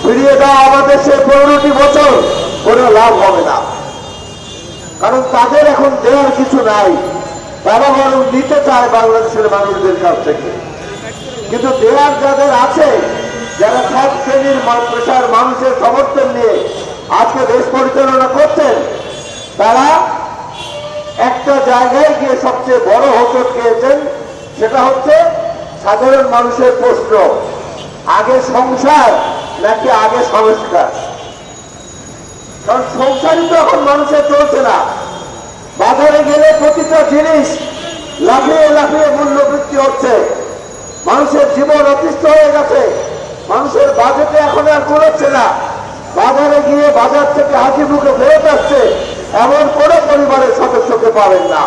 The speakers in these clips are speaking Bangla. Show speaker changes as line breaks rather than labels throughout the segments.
ফিরিয়ে দেওয়া আমাদের সেই 15টি বছর কোনো লাভ হবে না, কারণ তাদের এখন দেওয়ার কিছু নাই। তারা বরং নিতে চায় বাংলাদেশের মানুষদের কাছ থেকে। কিন্তু দেওয়ার যাদের আছে, যারা সব শ্রেণীর পেশার মানুষের সমর্থন নিয়ে আজকে দেশ পরিচালনা করছেন, তারা একটা জায়গায় গিয়ে সবচেয়ে বড় হোঁচট খেয়েছেন। সেটা হচ্ছে সাধারণ মানুষের প্রশ্ন, আগে সংসার নাকি আগে সংস্কার? কারণ সংসারই তো এখন মানুষের চলছে না। বাজারে গেলে প্রতিটা জিনিস লাফিয়ে লাফিয়ে মূল্য বৃদ্ধি হচ্ছে, মানুষের জীবন অতিষ্ঠ হয়ে গেছে, মানুষের বাজেটে এখন আর কুলাচ্ছে না। বাজারে গিয়ে বাজার থেকে হাসি মুখে ফেরত আসছে এমন কোনো পরিবারের সদস্যকে পাবেন না।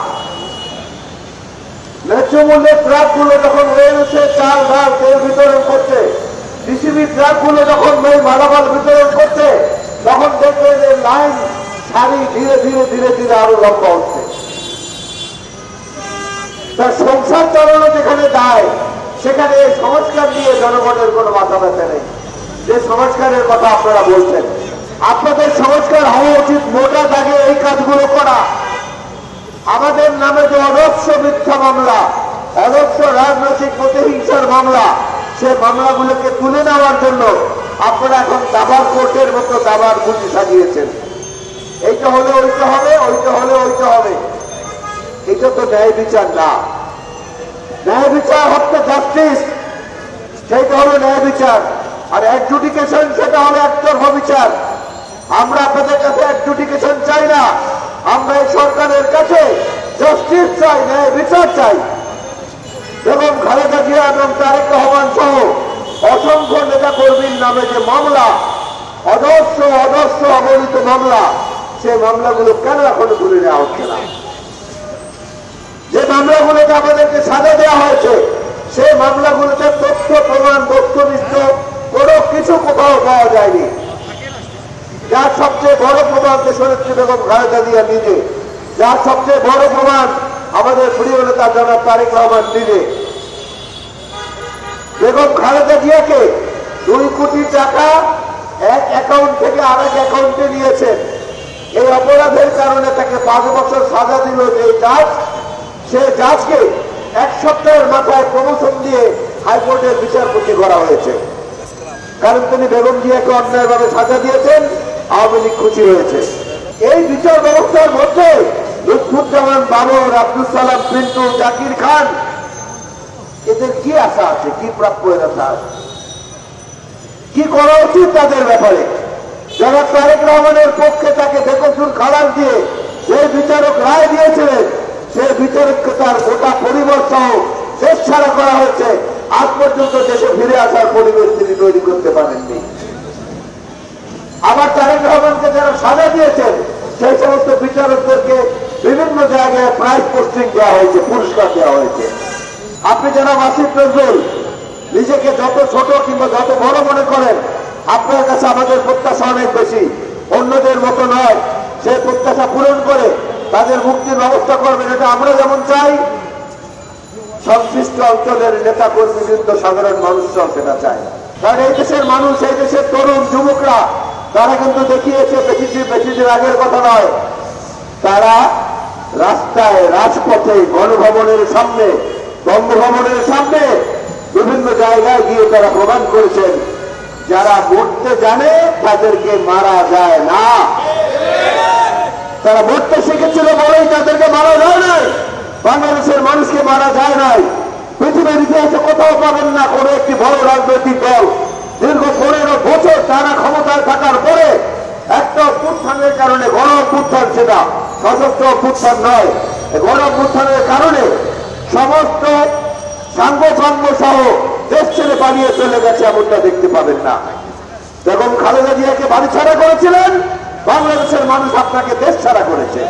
ন্যায্য মূল্যের ট্রাকগুলো যখন হয়ে গেছে চাল ডাল তেল বিতরণ করছে, কৃষিবিদ ট্রাকগুলো যখন মালামাল বিতরণ করছে, তখন দেখবেন যে লাইন সারি ধীরে ধীরে ধীরে ধীরে আরো লম্বা হচ্ছে। তার সংসার চালানো যেখানে দায়, সেখানে এই সংস্কার নিয়ে জনগণের কোনো মাথা ব্যথা নেই। যে সংস্কারের কথা আপনারা বলছেন, আপনাদের সংস্কার হওয়া উচিত মোটা দাগে এই কাজগুলো করা। আমাদের নামে যে অদর্শ মিথ্যা মামলা, অদর্শ রাজনৈতিক প্রতিহিংসার মামলা, সে মামলাগুলোকে তুলে নেওয়ার জন্য আপনারা এখন দাবার কোর্টের মতো দাবার বুঝি সাজিয়েছেন। এইটা হলে ওইটা হবে, ওইটা হলে ওইটা হবে। এটা তো ন্যায় বিচার না। ন্যায় বিচার হচ্ছে জাস্টিস, সেইটা হলো ন্যায় বিচার। আর অ্যাডজুডিকেশন সেটা হলো একতরফা বিচার। আমরা আপনাদের কাছে অ্যাডজুডিকেশন চাই না, আমরা এই সরকারের কাছে জাস্টিস চাই, ন্যায় বিচার চাই। এবং খালেদা জিয়া এবং তারেক রহমান সহ অসংখ্য নেতা কর্মীর নামে যে মামলা, অদর্শ অদর্শ অবহিত মামলা, সেই মামলাগুলো কেন এখনো তুলে নেওয়া হচ্ছে না? যে মামলাগুলোতে আমাদেরকে সাজা দেওয়া হয়েছে, সেই মামলাগুলোতে তথ্য প্রমাণ বস্তুনিষ্ঠ কোনো কিছু কোথাও পাওয়া যায়নি। যার সবচেয়ে বড় প্রমাণ দেশনেত্রী বেগম খালেদা জিয়া নিজে, যার সবচেয়ে বড় প্রমাণ আমাদের প্রিয় নেতা জনাব তারেক রহমান নিজে। বেগম খালেদা জিয়াকে 2 কোটি টাকা এক অ্যাকাউন্ট থেকে আরেক অ্যাকাউন্টে নিয়েছেন। এই অপরাধের কারণে তাকে 5 বছর সাজা দিল যে জাজ, সে জাজকে 1 সপ্তাহের মাথায় প্রমোশন দিয়ে হাইকোর্টের বিচারপতি করা হয়েছে। কারণ তিনি বেগম জিয়াকে অন্যায়ভাবে সাজা দিয়েছেন, আওয়ামী লীগ খুশি হয়েছে। এই বিচার ব্যবস্থার মধ্যে লুৎফুজ্জামান বাবর, আব্দুল সালাম পিন্টু, জাকির খান, এদের কি আশা আছে, কি প্রাপ্য এর আশা আছে, কি করা উচিত তাদের ব্যাপারে? যারা তারেক রহমানের পক্ষে তাকে বেকসুর খালাস দিয়ে যে বিচারক রায় দিয়েছিলেন, সেই বিচারককে তার গোটা পরিবার সহ দেশ ছাড়া করা হয়েছে। আজ পর্যন্ত দেশে ফিরে আসার পরিবেশ তিনি তৈরি করতে পারেননি। আবার তারেক রহমানকে যারা সাজা দিয়েছেন, সেই সমস্ত বিচারকদেরকে বিভিন্ন জায়গায় প্রাইজ পোস্টিং দেওয়া হয়েছে, পুরস্কার দেওয়া হয়েছে। আপনি যারা আসিফ নজরুল নিজেকে যত ছোট কিংবা যত বড় মনে করেন, আপনার কাছে আমাদের প্রত্যাশা অনেক বেশি, অন্যদের মতো নয়। সেই প্রত্যাশা পূরণ করে তাদের মুক্তির ব্যবস্থা করবেন, এটা আমরা যেমন চাই, সংশ্লিষ্ট অঞ্চলের নেতা কর্মীবৃন্দ সাধারণ মানুষরাও সেটা চায়। কারণ এই দেশের মানুষ, এই দেশের তরুণ যুবকরা, তারা কিন্তু দেখিয়েছে বেশি দিন আগের কথা নয়, তারা রাস্তায়, রাজপথে, গণভবনের সামনে, বঙ্গভবনের সামনে বিভিন্ন জায়গায় গিয়ে তারা প্রমাণ করেছেন, যারা মরতে জানে তাদেরকে মারা যায় না। তারা মরতে শিখেছিল বলেই তাদেরকে মারা যায় নাই। বাংলাদেশের মানুষকে মারা যায় নাই। পৃথিবীর ইতিহাসে কোথাও পাবেন না কোন একটি বড় রাজনৈতিক দল দীর্ঘ 15 বছর তারা ক্ষমতায় থাকার পরে একটা অভ্যুত্থানের কারণে, গণ অভ্যুত্থান, সেটা সশস্ত্র অভ্যুত্থান নয়, গণ অভ্যুত্থানের কারণে সমস্ত সাঙ্গ সহ দেশ ছেড়ে পালিয়ে চলে গেছে, এমনটা দেখতে পাবেন না। বেগম খালেদা জিয়াকে বাড়ি ছাড়া করেছিলেন, বাংলাদেশের মানুষ আপনাকে দেশ ছাড়া করেছে।